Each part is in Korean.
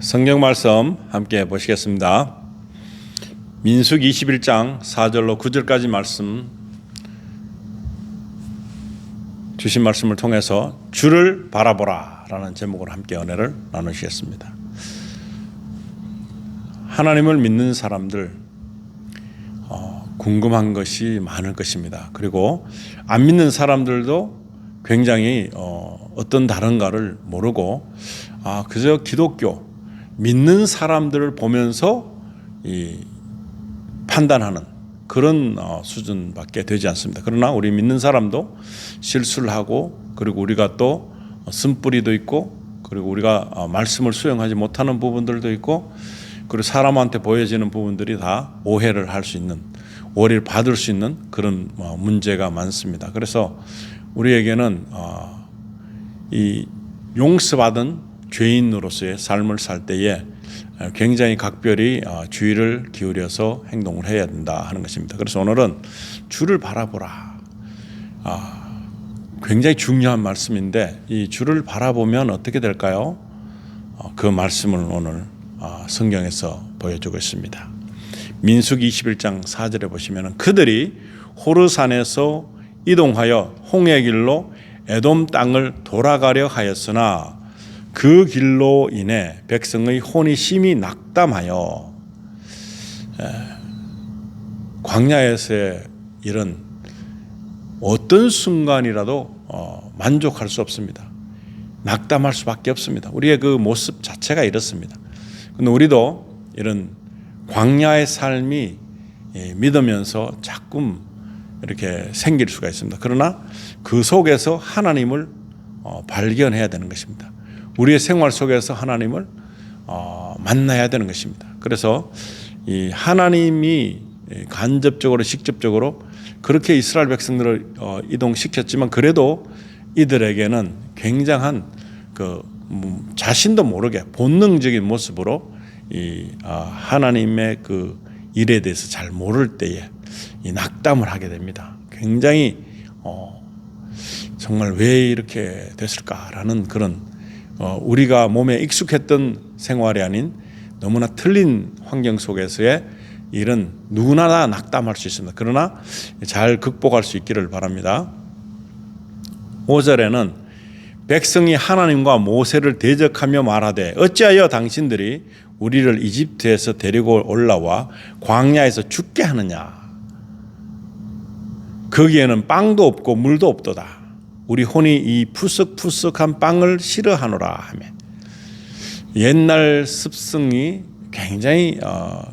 성경 말씀 함께 보시겠습니다. 민수기 21장 4절로 9절까지 말씀 주신 말씀을 통해서 주를 바라보라 라는 제목으로 함께 은혜를 나누시겠습니다. 하나님을 믿는 사람들 궁금한 것이 많을 것입니다. 그리고 안 믿는 사람들도 굉장히 어떤 다른가를 모르고 그저 기독교 믿는 사람들을 보면서 판단하는 그런 수준밖에 되지 않습니다. 그러나 우리 믿는 사람도 실수를 하고, 그리고 우리가 또 쓴뿌리도 있고, 그리고 우리가 말씀을 수용하지 못하는 부분들도 있고, 그리고 사람한테 보여지는 부분들이 다 오해를 할 수 있는, 오해를 받을 수 있는 그런 문제가 많습니다. 그래서 우리에게는 이 용서받은 죄인으로서의 삶을 살 때에 굉장히 각별히 주의를 기울여서 행동을 해야 된다 하는 것입니다. 그래서 오늘은 주를 바라보라. 굉장히 중요한 말씀인데, 이 주를 바라보면 어떻게 될까요? 그 말씀을 오늘 성경에서 보여주고 있습니다. 민수기 21장 4절에 보시면 그들이 호르산에서 이동하여 홍해 길로 에돔 땅을 돌아가려 하였으나 그 길로 인해 백성의 혼이 심히 낙담하여, 광야에서의 이런 어떤 순간이라도 만족할 수 없습니다. 낙담할 수밖에 없습니다. 우리의 그 모습 자체가 이렇습니다. 그런데 우리도 이런 광야의 삶이 믿으면서 자꾸 이렇게 생길 수가 있습니다. 그러나 그 속에서 하나님을 발견해야 되는 것입니다. 우리의 생활 속에서 하나님을 만나야 되는 것입니다. 그래서 이 하나님이 간접적으로 직접적으로 그렇게 이스라엘 백성들을 이동시켰지만, 그래도 이들에게는 굉장한 그 자신도 모르게 본능적인 모습으로 이 하나님의 그 일에 대해서 잘 모를 때에 이 낙담을 하게 됩니다. 굉장히 정말 왜 이렇게 됐을까라는 그런 우리가 몸에 익숙했던 생활이 아닌 너무나 틀린 환경 속에서의 일은 누구나 다 낙담할 수 있습니다. 그러나 잘 극복할 수 있기를 바랍니다. 5절에는 백성이 하나님과 모세를 대적하며 말하되 어찌하여 당신들이 우리를 이집트에서 데리고 올라와 광야에서 죽게 하느냐. 거기에는 빵도 없고 물도 없도다. 우리 혼이 이 푸석푸석한 빵을 싫어하노라 하며, 옛날 습성이 굉장히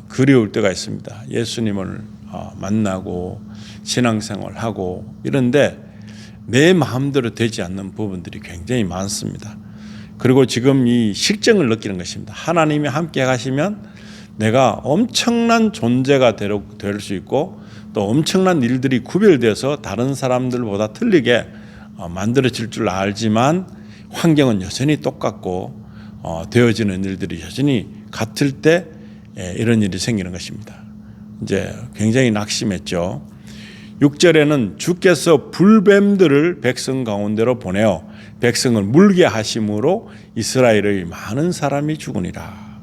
그리울 때가 있습니다. 예수님을 만나고 신앙생활하고 이런데 내 마음대로 되지 않는 부분들이 굉장히 많습니다. 그리고 지금 이 실정을 느끼는 것입니다. 하나님이 함께 가시면 내가 엄청난 존재가 될 수 있고, 또 엄청난 일들이 구별돼서 다른 사람들보다 틀리게 만들어질 줄 알지만 환경은 여전히 똑같고 되어지는 일들이 여전히 같을 때 이런 일이 생기는 것입니다. 이제 굉장히 낙심했죠. 6절에는 주께서 불뱀들을 백성 가운데로 보내어 백성을 물게 하심으로 이스라엘의 많은 사람이 죽으니라.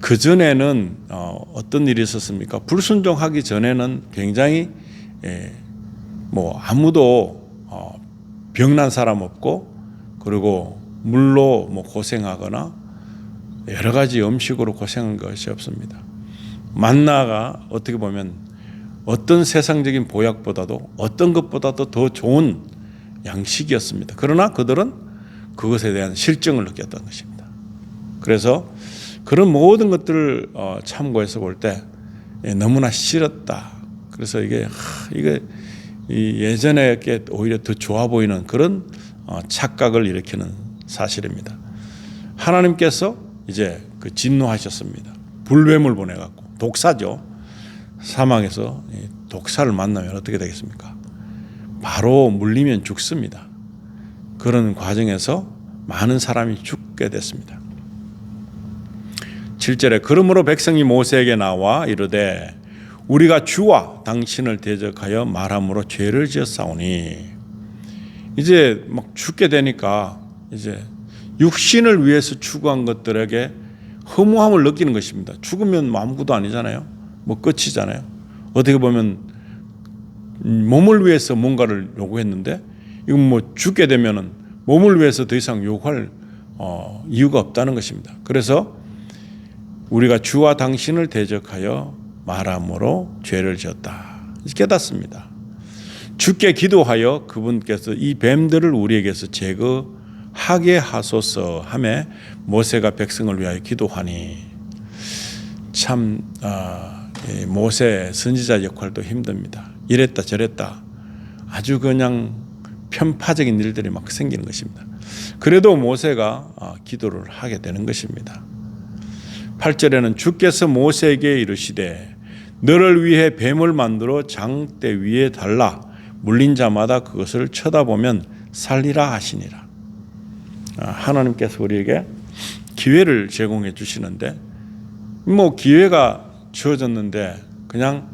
그전에는 어떤 일이 있었습니까? 불순종하기 전에는 굉장히 아무도 병난 사람 없고, 그리고 물로 고생하거나 여러 가지 음식으로 고생한 것이 없습니다. 만나가 어떻게 보면 어떤 세상적인 보약보다도 어떤 것보다도 더 좋은 양식이었습니다. 그러나 그들은 그것에 대한 실증을 느꼈던 것입니다. 그래서 그런 모든 것들을 참고해서 볼 때 너무나 싫었다. 그래서 이게 예전에 오히려 더 좋아 보이는 그런 착각을 일으키는 사실입니다. 하나님께서 이제 그 진노하셨습니다. 불뱀을 보내갖고, 독사죠. 사막에서 독사를 만나면 어떻게 되겠습니까? 바로 물리면 죽습니다. 그런 과정에서 많은 사람이 죽게 됐습니다. 7절에 그러므로 백성이 모세에게 나와 이르되 우리가 주와 당신을 대적하여 말함으로 죄를 지었사오니, 이제 막 죽게 되니까 이제 육신을 위해서 추구한 것들에게 허무함을 느끼는 것입니다. 죽으면 아무것도 아니잖아요. 뭐 끝이잖아요. 어떻게 보면 몸을 위해서 뭔가를 요구했는데 이건 뭐 죽게 되면은 몸을 위해서 더 이상 요구할 이유가 없다는 것입니다. 그래서 우리가 주와 당신을 대적하여 말함으로 죄를 지었다. 깨닫습니다. 주께 기도하여 그분께서 이 뱀들을 우리에게서 제거하게 하소서 하며 모세가 백성을 위하여 기도하니 참 모세 선지자 역할도 힘듭니다. 이랬다 저랬다 아주 그냥 편파적인 일들이 막 생기는 것입니다. 그래도 모세가 기도를 하게 되는 것입니다. 8절에는 주께서 모세에게 이르시되 너를 위해 뱀을 만들어 장대 위에 달라 물린 자마다 그것을 쳐다보면 살리라 하시니라. 하나님께서 우리에게 기회를 제공해 주시는데 뭐 기회가 주어졌는데 그냥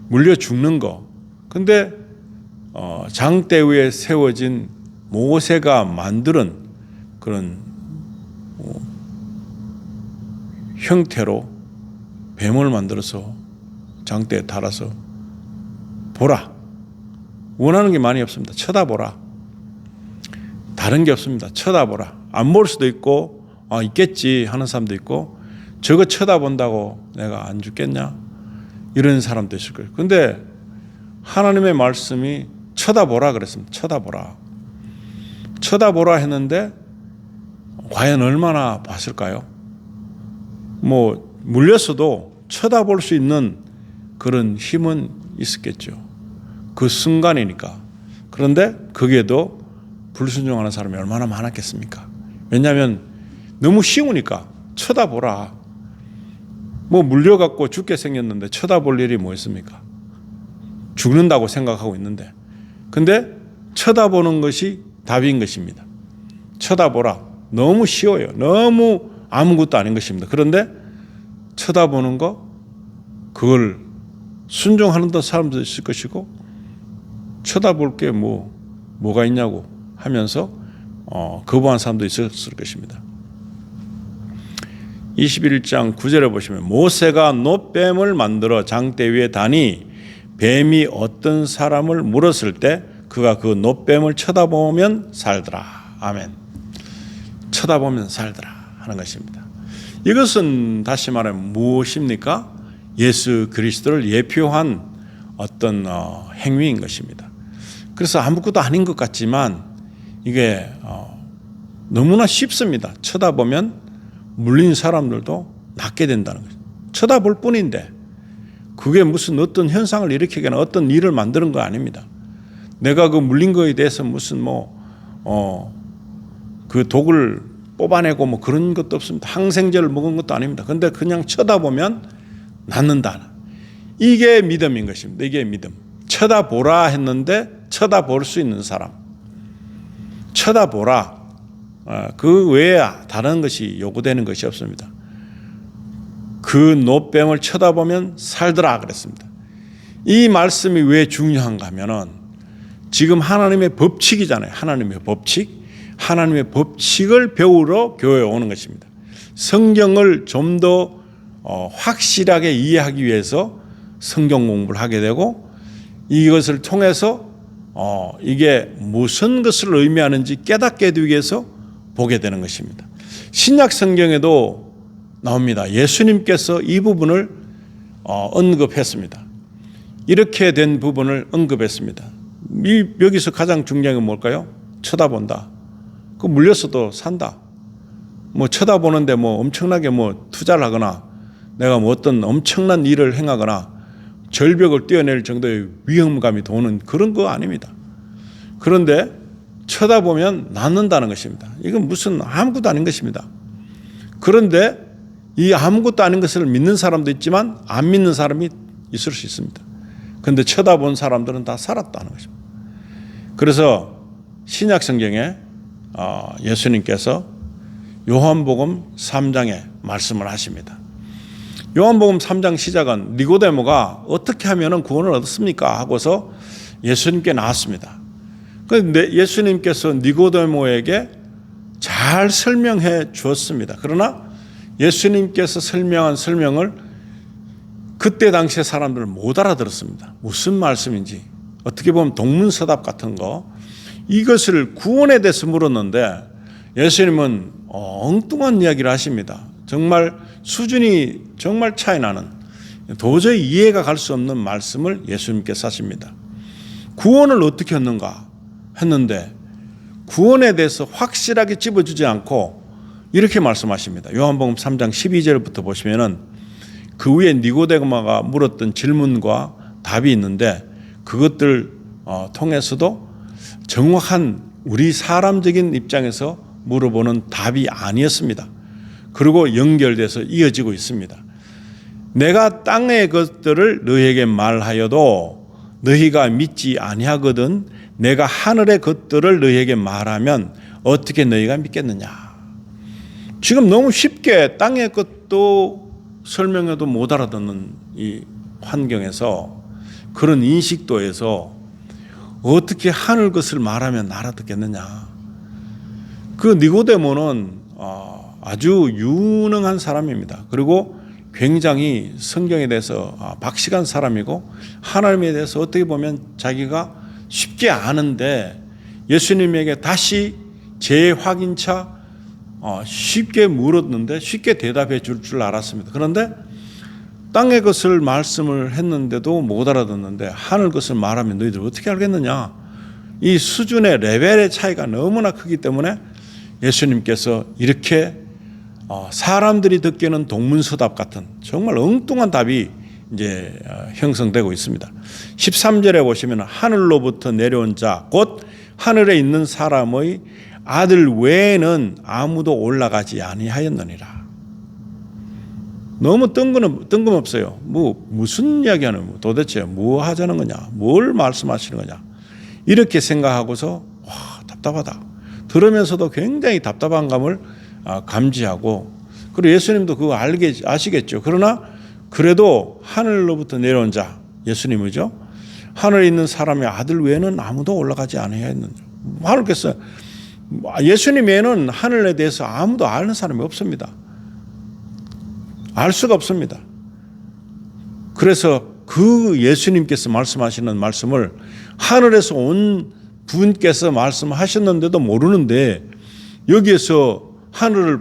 물려 죽는 거. 근데 장대 위에 세워진 모세가 만드는 그런 형태로 뱀을 만들어서 장대에 달아서 보라. 원하는 게 많이 없습니다. 쳐다보라. 다른 게 없습니다. 쳐다보라. 안 볼 수도 있고 있겠지 하는 사람도 있고 저거 쳐다본다고 내가 안 죽겠냐 이런 사람도 있을 거예요. 근데 하나님의 말씀이 쳐다보라 그랬습니다. 쳐다보라. 쳐다보라 했는데 과연 얼마나 봤을까요? 뭐 물렸어도 쳐다볼 수 있는 그런 힘은 있었겠죠. 그 순간이니까. 그런데 거기에도 불순종하는 사람이 얼마나 많았겠습니까? 왜냐하면 너무 쉬우니까 쳐다보라. 뭐 물려갖고 죽게 생겼는데 쳐다볼 일이 뭐 있습니까? 죽는다고 생각하고 있는데. 근데 쳐다보는 것이 답인 것입니다. 쳐다보라. 너무 쉬워요. 너무 아무것도 아닌 것입니다. 그런데 쳐다보는 거 그걸 순종하는 데 사람도 있을 것이고 쳐다볼 게 뭐가 있냐고 하면서 거부한 사람도 있었을 것입니다. 21장 9절에 보시면 모세가 놋뱀을 만들어 장대 위에 다니 뱀이 어떤 사람을 물었을 때 그가 그 놋뱀을 쳐다보면 살더라. 아멘. 쳐다보면 살더라 하는 것입니다. 이것은 다시 말해 무엇입니까? 예수 그리스도를 예표한 어떤 행위인 것입니다. 그래서 아무것도 아닌 것 같지만 이게 너무나 쉽습니다. 쳐다보면 물린 사람들도 낫게 된다는 거죠. 쳐다볼 뿐인데 그게 무슨 어떤 현상을 일으키거나 어떤 일을 만드는 거 아닙니다. 내가 그 물린 거에 대해서 무슨 그 독을 뽑아내고 뭐 그런 것도 없습니다. 항생제를 먹은 것도 아닙니다. 근데 그냥 쳐다보면 낫는다. 이게 믿음인 것입니다. 이게 믿음. 쳐다보라 했는데 쳐다볼 수 있는 사람. 쳐다보라. 그 외에 다른 것이 요구되는 것이 없습니다. 그 놋뱀을 쳐다보면 살더라 그랬습니다. 이 말씀이 왜 중요한가 하면은 지금 하나님의 법칙이잖아요. 하나님의 법칙. 하나님의 법칙을 배우러 교회에 오는 것입니다. 성경을 좀 더 확실하게 이해하기 위해서 성경 공부를 하게 되고 이것을 통해서 이게 무슨 것을 의미하는지 깨닫게 되기 위해서 보게 되는 것입니다. 신약 성경에도 나옵니다. 예수님께서 이 부분을 언급했습니다. 이렇게 된 부분을 언급했습니다. 여기서 가장 중요한 건 뭘까요? 쳐다본다. 그 물렸어도 산다. 뭐 쳐다보는데 뭐 엄청나게 뭐 투자를 하거나 내가 뭐 어떤 엄청난 일을 행하거나 절벽을 뛰어낼 정도의 위험감이 도는 그런 거 아닙니다. 그런데 쳐다보면 낫는다는 것입니다. 이건 무슨 아무것도 아닌 것입니다. 그런데 이 아무것도 아닌 것을 믿는 사람도 있지만 안 믿는 사람이 있을 수 있습니다. 그런데 쳐다본 사람들은 다 살았다는 것입니다. 그래서 신약 성경에 예수님께서 요한복음 3장에 말씀을 하십니다. 요한복음 3장 시작은 니고데모가 어떻게 하면 구원을 얻었습니까? 하고서 예수님께 나왔습니다. 그런데 예수님께서 니고데모에게 잘 잘 설명해 주었습니다. 그러나 예수님께서 설명한 설명을 그때 당시의 사람들은 못 알아들었습니다. 무슨 말씀인지. 어떻게 보면 동문서답 같은 거. 이것을 구원에 대해서 물었는데 예수님은 엉뚱한 이야기를 하십니다. 정말 수준이 정말 차이 나는, 도저히 이해가 갈 수 없는 말씀을 예수님께서 하십니다. 구원을 어떻게 얻는가 했는데 구원에 대해서 확실하게 집어주지 않고 이렇게 말씀하십니다. 요한복음 3장 12절부터 보시면은 그 위에 니고데모가 물었던 질문과 답이 있는데 그것들 통해서도 정확한 우리 사람적인 입장에서 물어보는 답이 아니었습니다. 그리고 연결돼서 이어지고 있습니다. 내가 땅의 것들을 너희에게 말하여도 너희가 믿지 아니하거든 내가 하늘의 것들을 너희에게 말하면 어떻게 너희가 믿겠느냐. 지금 너무 쉽게 땅의 것도 설명해도 못 알아듣는 이 환경에서, 그런 인식도에서 어떻게 하늘 것을 말하면 알아듣겠느냐. 그 니고데모는 아주 유능한 사람입니다. 그리고 굉장히 성경에 대해서 박식한 사람이고 하나님에 대해서 어떻게 보면 자기가 쉽게 아는데 예수님에게 다시 재확인차 쉽게 물었는데 쉽게 대답해 줄 알았습니다. 그런데 땅의 것을 말씀을 했는데도 못 알아듣는데 하늘 것을 말하면 너희들 어떻게 알겠느냐. 이 수준의 레벨의 차이가 너무나 크기 때문에 예수님께서 이렇게 사람들이 듣기에는 동문서답 같은 정말 엉뚱한 답이 이제 형성되고 있습니다. 13절에 보시면 하늘로부터 내려온 자 곧 하늘에 있는 사람의 아들 외에는 아무도 올라가지 아니하였느니라. 너무 뜬금없어요. 무슨 이야기하는, 도대체 뭐 하자는 거냐, 뭘 말씀하시는 거냐, 이렇게 생각하고서 답답하다. 들으면서도 굉장히 답답한 감을 감지하고, 그리고 예수님도 그거 아시겠죠. 그러나 그래도 하늘로부터 내려온 자, 예수님이죠. 하늘에 있는 사람의 아들 외에는 아무도 올라가지 아니하였느니라. 하늘께서 예수님 외에는 하늘에 대해서 아무도 아는 사람이 없습니다. 알 수가 없습니다. 그래서 그 예수님께서 말씀하시는 말씀을 하늘에서 온 분께서 말씀하셨는데도 모르는데 여기에서 하늘을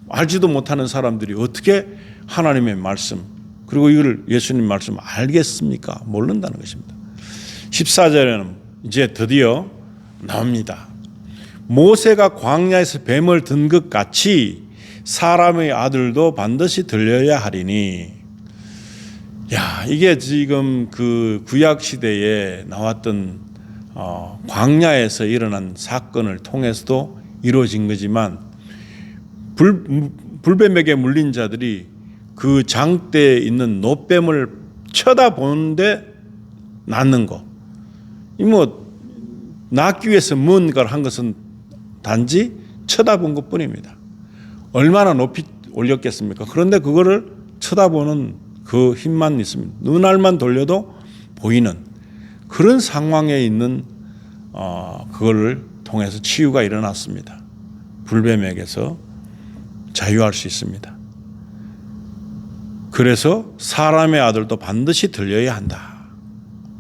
알지도 못하는 사람들이 어떻게 하나님의 말씀 그리고 이걸 예수님 말씀 알겠습니까? 모른다는 것입니다. 14절에는 이제 드디어 나옵니다. 모세가 광야에서 뱀을 든 것 같이 사람의 아들도 반드시 들려야 하리니. 이게 지금 그 구약 시대에 나왔던 광야에서 일어난 사건을 통해서도 이루어진 거지만 불뱀에게 물린 자들이 그 장대에 있는 놋뱀을 쳐다보는데 낫는 거. 낫기 위해서 뭔가를 한 것은 단지 쳐다본 것뿐입니다. 얼마나 높이 올렸겠습니까? 그런데 그거를 쳐다보는 그 힘만 있습니다. 눈알만 돌려도 보이는 그런 상황에 있는 그거를 통해서 치유가 일어났습니다. 불뱀에게서 자유할 수 있습니다. 그래서 사람의 아들도 반드시 들려야 한다.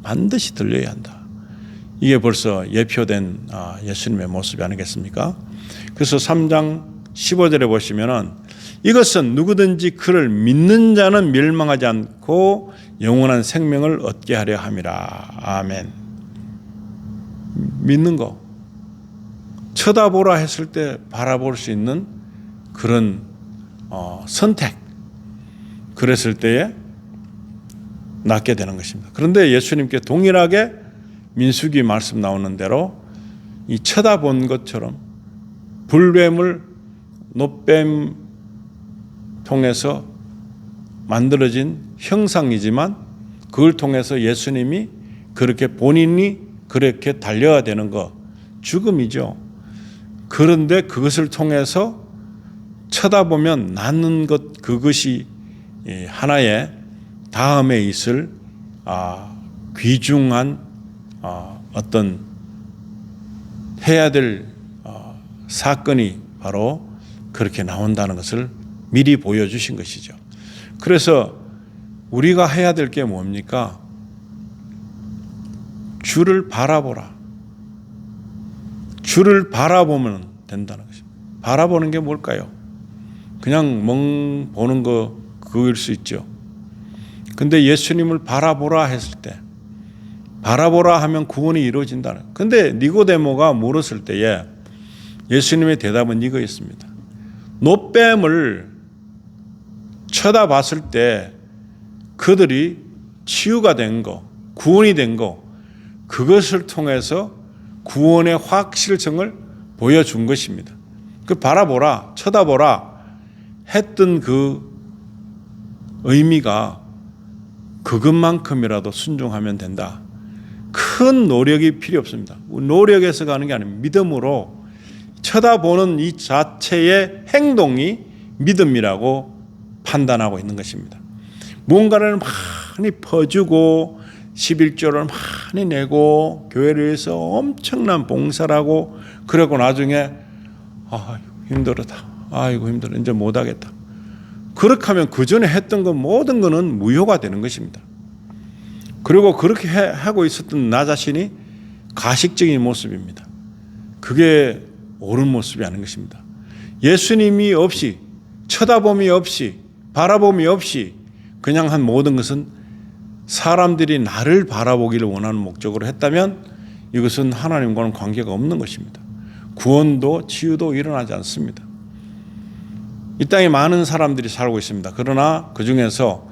반드시 들려야 한다. 이게 벌써 예표된 예수님의 모습이 아니겠습니까? 그래서 3장 15절에 보시면은 이것은 누구든지 그를 믿는 자는 멸망하지 않고 영원한 생명을 얻게 하려 함이라. 아멘. 믿는 거. 쳐다보라 했을 때 바라볼 수 있는 그런 선택. 그랬을 때에 낫게 되는 것입니다. 그런데 예수님께 동일하게 민수기 말씀 나오는 대로 이 쳐다본 것처럼 불뱀을 놋뱀 통해서 만들어진 형상이지만 그걸 통해서 예수님이 그렇게 본인이 그렇게 달려야 되는 거 죽음이죠. 그런데 그것을 통해서 쳐다보면 낫는 것, 그것이 하나의 다음에 있을 귀중한 어떤 해야 될 사건이 바로 그렇게 나온다는 것을 미리 보여주신 것이죠. 그래서 우리가 해야 될 게 뭡니까? 주를 바라보라. 주를 바라보면 된다는 것입니다. 바라보는 게 뭘까요? 그냥 멍 보는 거 그일 수 있죠. 근데 예수님을 바라보라 했을 때, 바라보라 하면 구원이 이루어진다는. 근데 니고데모가 물었을 때에 예수님의 대답은 이거였습니다. 노뱀을 쳐다봤을 때 그들이 치유가 된 거, 구원이 된 거, 그것을 통해서 구원의 확실성을 보여준 것입니다. 그 바라보라, 쳐다보라 했던 그 의미가 그것만큼이라도 순종하면 된다. 큰 노력이 필요 없습니다. 노력에서 가는 게 아닙니다. 믿음으로 쳐다보는 이 자체의 행동이 믿음이라고 판단하고 있는 것입니다. 뭔가를 많이 퍼주고 11조를 많이 내고 교회를 위해서 엄청난 봉사를 하고 그러고 나중에 힘들었다. 아이고 힘들어. 이제 못하겠다. 그렇게 하면 그 전에 했던 것 모든 것은 무효가 되는 것입니다. 그리고 그렇게 하고 있었던 나 자신이 가식적인 모습입니다. 그게 옳은 모습이 아닌 것입니다. 예수님이 없이 쳐다봄이 없이 바라봄이 없이 그냥 한 모든 것은 사람들이 나를 바라보기를 원하는 목적으로 했다면 이것은 하나님과는 관계가 없는 것입니다. 구원도 치유도 일어나지 않습니다. 이 땅에 많은 사람들이 살고 있습니다. 그러나 그 중에서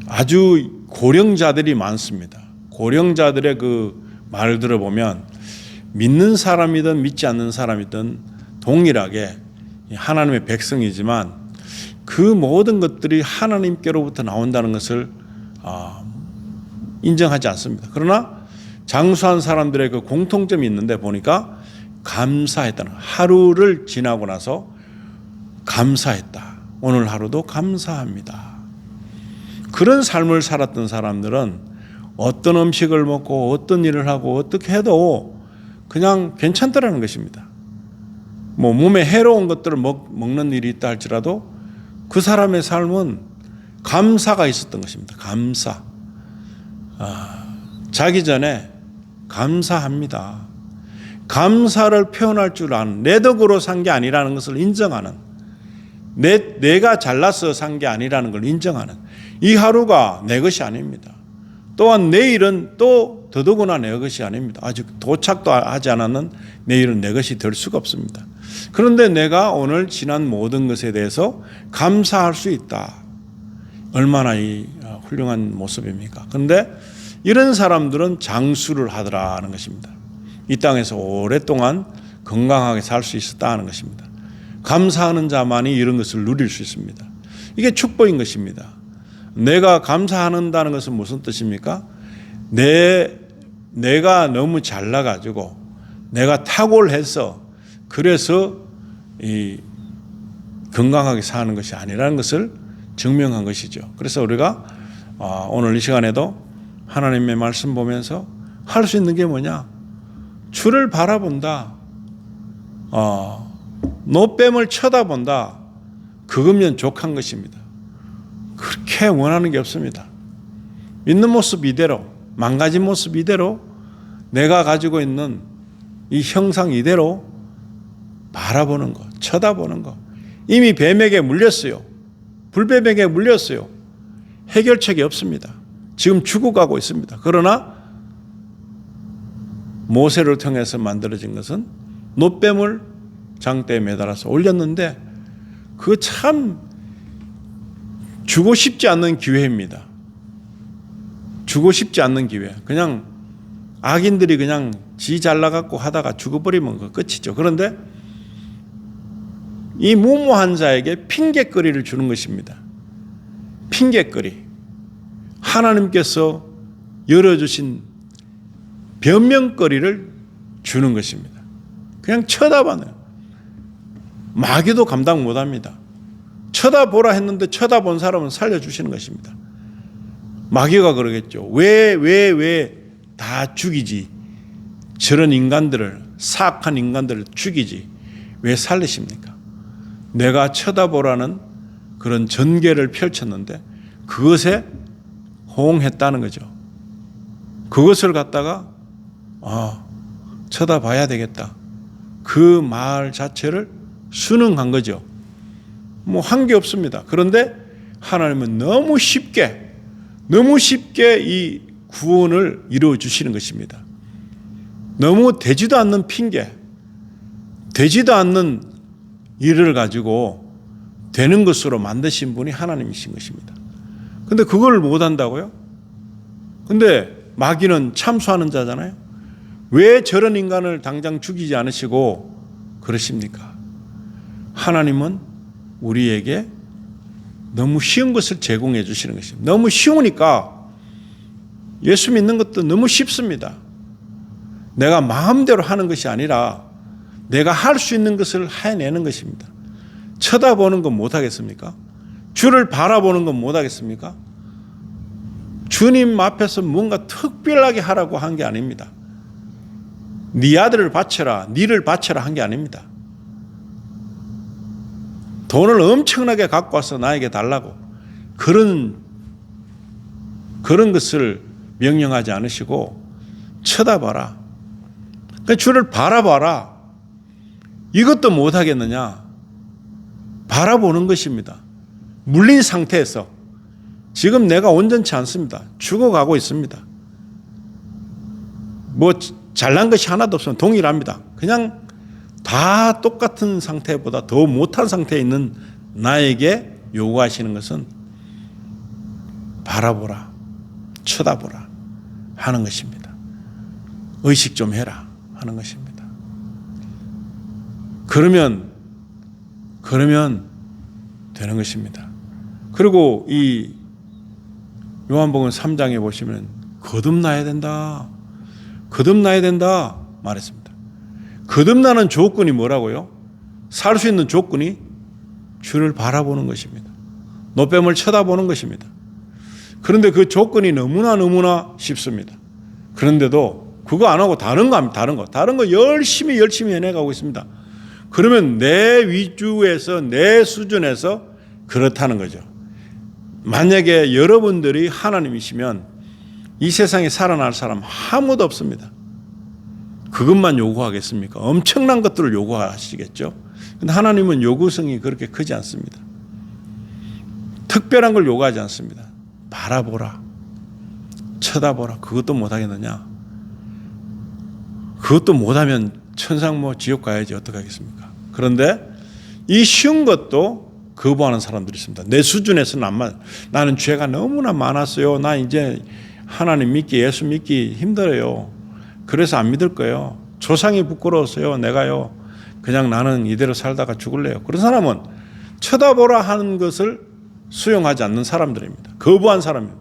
아주 고령자들이 많습니다. 고령자들의 그 말을 들어보면 믿는 사람이든 믿지 않는 사람이든 동일하게 하나님의 백성이지만 그 모든 것들이 하나님께로부터 나온다는 것을 인정하지 않습니다. 그러나 장수한 사람들의 그 공통점이 있는데 보니까 감사했다는 거예요. 하루를 지나고 나서 감사했다. 오늘 하루도 감사합니다. 그런 삶을 살았던 사람들은 어떤 음식을 먹고 어떤 일을 하고 어떻게 해도 그냥 괜찮더라는 것입니다. 뭐 몸에 해로운 것들을 먹는 일이 있다 할지라도 그 사람의 삶은 감사가 있었던 것입니다. 감사. 자기 전에 감사합니다. 감사를 표현할 줄 아는, 내 덕으로 산 게 아니라는 것을 인정하는, 내가 잘나서 산 게 아니라는 걸 인정하는, 이 하루가 내 것이 아닙니다. 또한 내일은 또 더더구나 내 것이 아닙니다. 아직 도착도 하지 않았는 내일은 내 것이 될 수가 없습니다. 그런데 내가 오늘 지난 모든 것에 대해서 감사할 수 있다. 얼마나 이 훌륭한 모습입니까? 그런데 이런 사람들은 장수를 하더라는 것입니다. 이 땅에서 오랫동안 건강하게 살 수 있었다는 것입니다. 감사하는 자만이 이런 것을 누릴 수 있습니다. 이게 축복인 것입니다. 내가 감사한다는 것은 무슨 뜻입니까? 내가 너무 잘나가지고 내가 탁월해서 그래서 이 건강하게 사는 것이 아니라는 것을 증명한 것이죠. 그래서 우리가 오늘 이 시간에도 하나님의 말씀 보면서 할 수 있는 게 뭐냐? 주를 바라본다. 노뱀을 쳐다본다. 그거면 족한 것입니다. 그렇게 원하는 게 없습니다. 있는 모습 이대로, 망가진 모습 이대로, 내가 가지고 있는 이 형상 이대로 바라보는 것, 쳐다보는 것. 이미 뱀에게 물렸어요. 불뱀에게 물렸어요. 해결책이 없습니다. 지금 죽어가고 있습니다. 그러나 모세를 통해서 만들어진 것은 노뱀을 장대에 매달아서 올렸는데 그거 참 주고 싶지 않는 기회입니다. 주고 싶지 않는 기회. 그냥 악인들이 그냥 지 잘나갖고 하다가 죽어버리면 그 끝이죠. 그런데 이 무모한 자에게 핑계거리를 주는 것입니다. 핑계거리. 하나님께서 열어주신 변명거리를 주는 것입니다. 그냥 쳐다봐요. 마귀도 감당 못합니다. 쳐다보라 했는데 쳐다본 사람은 살려주시는 것입니다. 마귀가 그러겠죠. 왜 다 죽이지? 저런 인간들을 사악한 인간들을 죽이지 왜 살리십니까? 내가 쳐다보라는 그런 전개를 펼쳤는데 그것에 호응했다는 거죠. 그것을 갖다가 쳐다봐야 되겠다. 그 말 자체를 순응한 거죠. 뭐 한 게 없습니다. 그런데 하나님은 너무 쉽게 이 구원을 이루어 주시는 것입니다. 너무 되지도 않는 핑계, 되지도 않는 일을 가지고 되는 것으로 만드신 분이 하나님이신 것입니다. 근데 그걸 못 한다고요? 근데 마귀는 참수하는 자잖아요. 왜 저런 인간을 당장 죽이지 않으시고 그러십니까? 하나님은 우리에게 너무 쉬운 것을 제공해 주시는 것입니다. 너무 쉬우니까 예수 믿는 것도 너무 쉽습니다. 내가 마음대로 하는 것이 아니라 내가 할 수 있는 것을 해내는 것입니다. 쳐다보는 건 못하겠습니까? 주를 바라보는 건 못하겠습니까? 주님 앞에서 뭔가 특별하게 하라고 한 게 아닙니다. 네 아들을 바쳐라, 네를 바쳐라 한 게 아닙니다. 돈을 엄청나게 갖고 와서 나에게 달라고 그런 것을 명령하지 않으시고 쳐다봐라. 그러니까 주를 바라봐라. 이것도 못하겠느냐? 바라보는 것입니다. 물린 상태에서 지금 내가 온전치 않습니다. 죽어가고 있습니다. 뭐 잘난 것이 하나도 없으면 동일합니다. 그냥 다 똑같은 상태보다 더 못한 상태에 있는 나에게 요구하시는 것은 바라보라, 쳐다보라 하는 것입니다. 의식 좀 해라 하는 것입니다. 그러면 되는 것입니다. 그리고 이 요한복음 3장에 보시면 거듭나야 된다. 거듭나야 된다 말했습니다. 거듭나는 조건이 뭐라고요? 살 수 있는 조건이 주를 바라보는 것입니다. 노뱀을 쳐다보는 것입니다. 그런데 그 조건이 너무나 쉽습니다. 그런데도 그거 안 하고 다른 거 합니다. 다른 거 열심히 해내가고 있습니다. 그러면 내 위주에서 내 수준에서 그렇다는 거죠. 만약에 여러분들이 하나님이시면 이 세상에 살아날 사람 아무도 없습니다. 그것만 요구하겠습니까? 엄청난 것들을 요구하시겠죠. 근데 하나님은 요구성이 그렇게 크지 않습니다. 특별한 걸 요구하지 않습니다. 바라보라, 쳐다보라. 그것도 못하겠느냐? 그것도 못하면 천상 지옥 가야지 어떡하겠습니까? 그런데 이 쉬운 것도 거부하는 사람들이 있습니다. 내 수준에서는 나는 죄가 너무나 많았어요. 나 이제 하나님 믿기, 예수 믿기 힘들어요. 그래서 안 믿을 거예요. 조상이 부끄러워서요. 내가요. 그냥 나는 이대로 살다가 죽을래요. 그런 사람은 쳐다보라 하는 것을 수용하지 않는 사람들입니다. 거부한 사람입니다.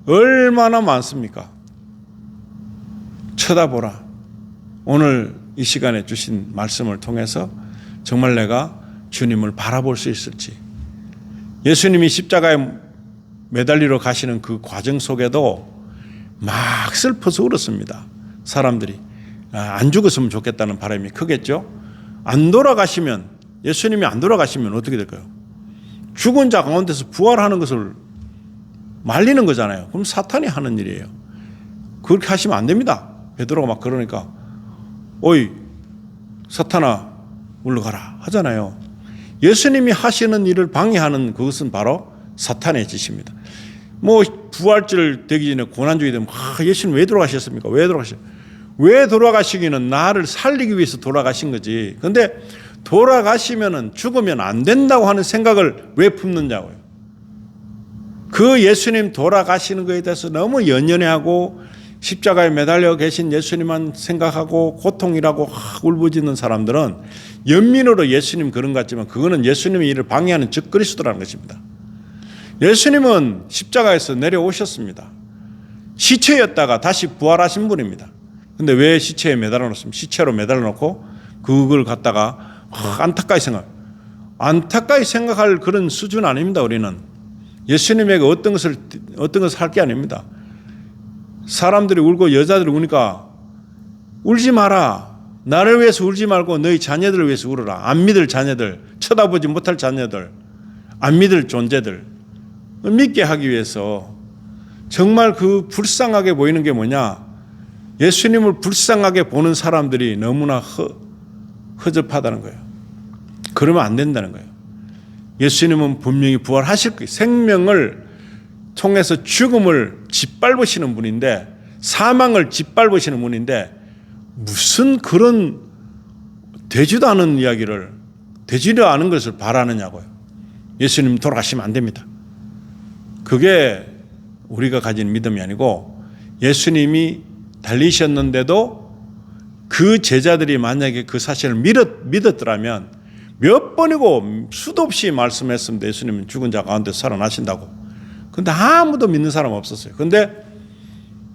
얼마나 많습니까? 쳐다보라. 오늘 이 시간에 주신 말씀을 통해서 정말 내가 주님을 바라볼 수 있을지, 예수님이 십자가에 매달리러 가시는 그 과정 속에도 막 슬퍼서 울었습니다. 사람들이 안 죽었으면 좋겠다는 바람이 크겠죠. 예수님이 안 돌아가시면 어떻게 될까요? 죽은 자 가운데서 부활하는 것을 말리는 거잖아요. 그럼 사탄이 하는 일이에요. 그렇게 하시면 안 됩니다. 베드로가 막 그러니까 어이 사탄아 물러가라 하잖아요. 예수님이 하시는 일을 방해하는 그것은 바로 사탄의 짓입니다. 부활절 되기 전에 고난주의 되면 예수님 왜 돌아가셨습니까? 왜 돌아가시기는 나를 살리기 위해서 돌아가신 거지. 그런데 돌아가시면은 죽으면 안 된다고 하는 생각을 왜 품느냐고요. 그 예수님 돌아가시는 것에 대해서 너무 연연해하고 십자가에 매달려 계신 예수님만 생각하고 고통이라고 울부짖는 사람들은 연민으로 예수님 그런 것 같지만 그거는 예수님의 일을 방해하는 적그리스도라는 것입니다. 예수님은 십자가에서 내려오셨습니다. 시체였다가 다시 부활하신 분입니다. 근데 왜 시체에 매달아 놓습니까? 시체로 매달아 놓고 그걸 갖다가 안타까이 생각할 그런 수준 아닙니다. 우리는 예수님에게 어떤 것을 할 게 아닙니다. 사람들이 울고 여자들이 우니까 울지 마라. 나를 위해서 울지 말고 너희 자녀들을 위해서 울어라. 안 믿을 자녀들, 쳐다보지 못할 자녀들, 안 믿을 존재들 믿게 하기 위해서 정말 그 불쌍하게 보이는 게 뭐냐? 예수님을 불쌍하게 보는 사람들이 너무나 허접하다는 거예요. 그러면 안 된다는 거예요. 예수님은 분명히 부활하실 거예요. 생명을 통해서 죽음을 짓밟으시는 분인데, 사망을 짓밟으시는 분인데 무슨 그런 되지도 않은 이야기를, 되지도 않은 것을 바라느냐고요. 예수님 돌아가시면 안 됩니다. 그게 우리가 가진 믿음이 아니고, 예수님이 달리셨는데도 그 제자들이 만약에 그 사실을 믿었더라면 몇 번이고 수도 없이 말씀했습니다. 예수님은 죽은 자 가운데 살아나신다고. 근데 아무도 믿는 사람 없었어요. 근데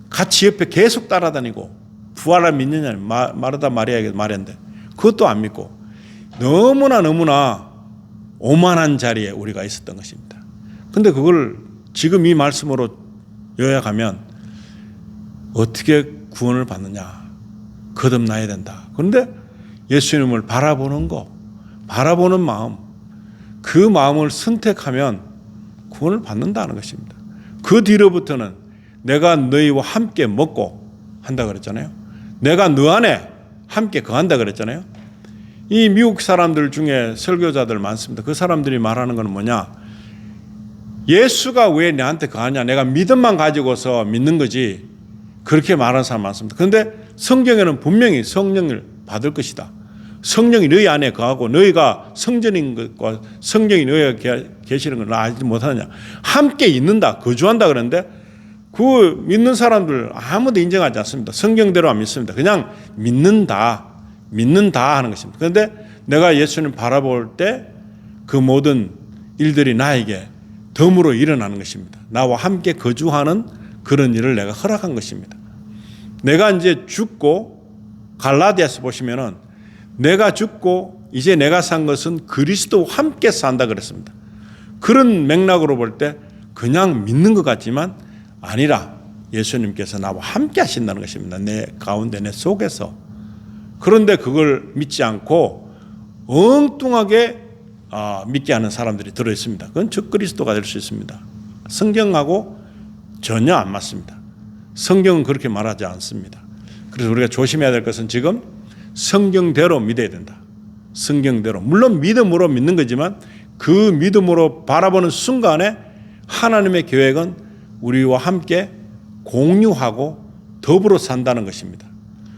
같이 옆에 계속 따라다니고, 부활을 믿느냐, 마르다 마리아에게 말했는데 그것도 안 믿고 너무나 오만한 자리에 우리가 있었던 것입니다. 근데 그걸 지금 이 말씀으로 요약하면 어떻게 구원을 받느냐? 거듭나야 된다. 그런데 예수님을 바라보는 거, 바라보는 마음, 그 마음을 선택하면 구원을 받는다는 것입니다. 그 뒤로부터는 내가 너희와 함께 먹고 한다 그랬잖아요. 내가 너 안에 함께 거한다 그랬잖아요. 이 미국 사람들 중에 설교자들 많습니다. 그 사람들이 말하는 건 뭐냐? 예수가 왜 내한테 거하냐? 내가 믿음만 가지고서 믿는 거지. 그렇게 말하는 사람 많습니다. 그런데 성경에는 분명히 성령을 받을 것이다. 성령이 너희 안에 거하고 너희가 성전인 것과 성령이 너희가 계시는 걸 알지 못하느냐. 함께 있는다. 거주한다 그러는데 그 믿는 사람들 아무도 인정하지 않습니다. 성경대로 안 믿습니다. 그냥 믿는다 하는 것입니다. 그런데 내가 예수님 바라볼 때 그 모든 일들이 나에게 덤으로 일어나는 것입니다. 나와 함께 거주하는 그런 일을 내가 허락한 것입니다. 내가 이제 죽고, 갈라디아서 보시면은 내가 죽고 이제 내가 산 것은 그리스도와 함께 산다 그랬습니다. 그런 맥락으로 볼 때 그냥 믿는 것 같지만 아니라 예수님께서 나와 함께 하신다는 것입니다. 내 가운데, 내 속에서. 그런데 그걸 믿지 않고 엉뚱하게 믿게 하는 사람들이 들어있습니다. 그건 적그리스도가 될 수 있습니다. 성경하고 전혀 안 맞습니다. 성경은 그렇게 말하지 않습니다. 그래서 우리가 조심해야 될 것은 지금 성경대로 믿어야 된다. 성경대로. 물론 믿음으로 믿는 거지만 그 믿음으로 바라보는 순간에 하나님의 계획은 우리와 함께 공유하고 더불어 산다는 것입니다.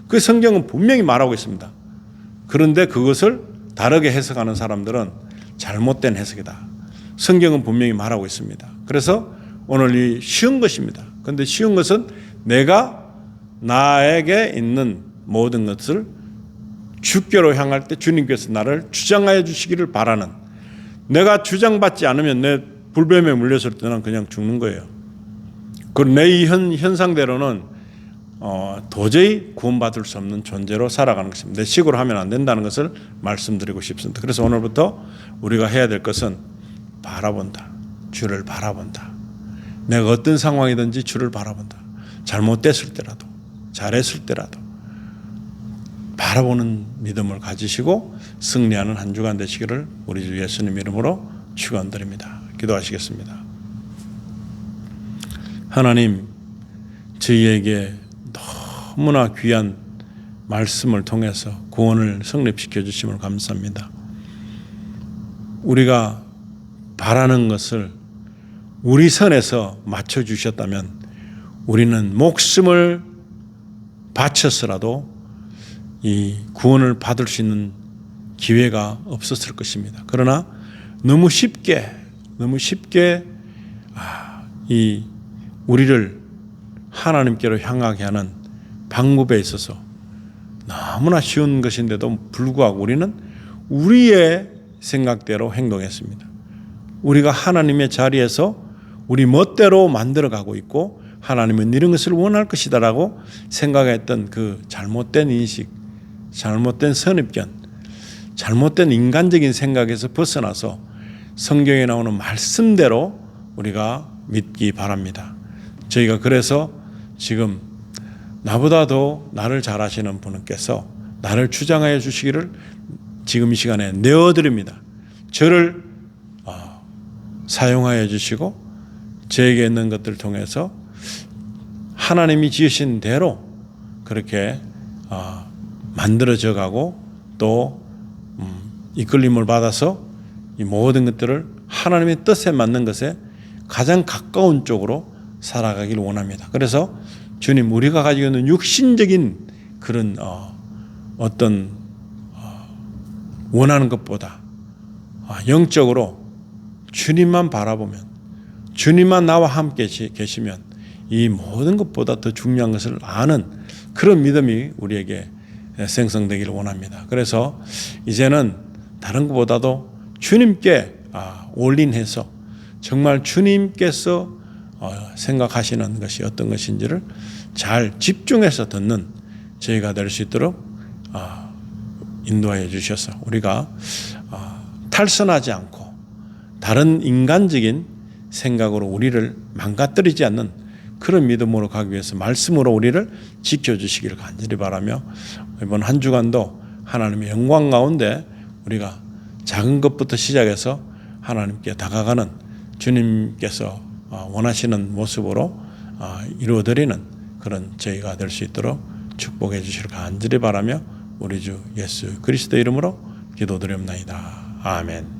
그 성경은 분명히 말하고 있습니다. 그런데 그것을 다르게 해석하는 사람들은 잘못된 해석이다. 성경은 분명히 말하고 있습니다. 그래서 오늘 이 쉬운 것입니다. 그런데 쉬운 것은 내가 나에게 있는 모든 것을 주께로 향할 때 주님께서 나를 주장하여 주시기를 바라는, 내가 주장받지 않으면 내 불뱀에 물렸을 때는 그냥 죽는 거예요. 그리고 내 현상대로는 도저히 구원받을 수 없는 존재로 살아가는 것입니다. 내 식으로 하면 안 된다는 것을 말씀드리고 싶습니다. 그래서 오늘부터 우리가 해야 될 것은 바라본다. 주를 바라본다. 내가 어떤 상황이든지 주를 바라본다. 잘못됐을 때라도, 잘했을 때라도 바라보는 믿음을 가지시고 승리하는 한 주간 되시기를 우리 주 예수님 이름으로 축원드립니다. 기도하시겠습니다. 하나님, 저희에게 너무나 귀한 말씀을 통해서 구원을 성립시켜 주심을 감사합니다. 우리가 바라는 것을 우리 선에서 맞춰 주셨다면 우리는 목숨을 바쳐서라도 이 구원을 받을 수 있는 기회가 없었을 것입니다. 그러나 너무 쉽게 이 우리를 하나님께로 향하게 하는 방법에 있어서 너무나 쉬운 것인데도 불구하고 우리는 우리의 생각대로 행동했습니다. 우리가 하나님의 자리에서 우리 멋대로 만들어가고 있고 하나님은 이런 것을 원할 것이다라고 생각했던 그 잘못된 인식, 잘못된 선입견, 잘못된 인간적인 생각에서 벗어나서 성경에 나오는 말씀대로 우리가 믿기 바랍니다. 저희가 그래서 지금 나보다 더 나를 잘 아시는 분께서 나를 주장하여 주시기를 지금 이 시간에 내어드립니다. 저를 사용하여 주시고 저에게 있는 것들을 통해서 하나님이 지으신 대로 그렇게 만들어져 가고 또 이끌림을 받아서 이 모든 것들을 하나님의 뜻에 맞는 것에 가장 가까운 쪽으로 살아가기를 원합니다. 그래서 주님, 우리가 가지고 있는 육신적인 그런 어떤 원하는 것보다 영적으로 주님만 바라보면, 주님만 나와 함께 계시면 이 모든 것보다 더 중요한 것을 아는 그런 믿음이 우리에게 생성되기를 원합니다. 그래서 이제는 다른 것보다도 주님께 올인해서 정말 주님께서 생각하시는 것이 어떤 것인지를 잘 집중해서 듣는 저희가 될 수 있도록 인도하여 주셔서 우리가 탈선하지 않고 다른 인간적인 생각으로 우리를 망가뜨리지 않는 그런 믿음으로 가기 위해서 말씀으로 우리를 지켜주시기를 간절히 바라며 이번 한 주간도 하나님의 영광 가운데 우리가 작은 것부터 시작해서 하나님께 다가가는 주님께서 원하시는 모습으로 이루어드리는 그런 저희가 될 수 있도록 축복해 주시기를 간절히 바라며 우리 주 예수 그리스도 이름으로 기도드립니다. 아멘.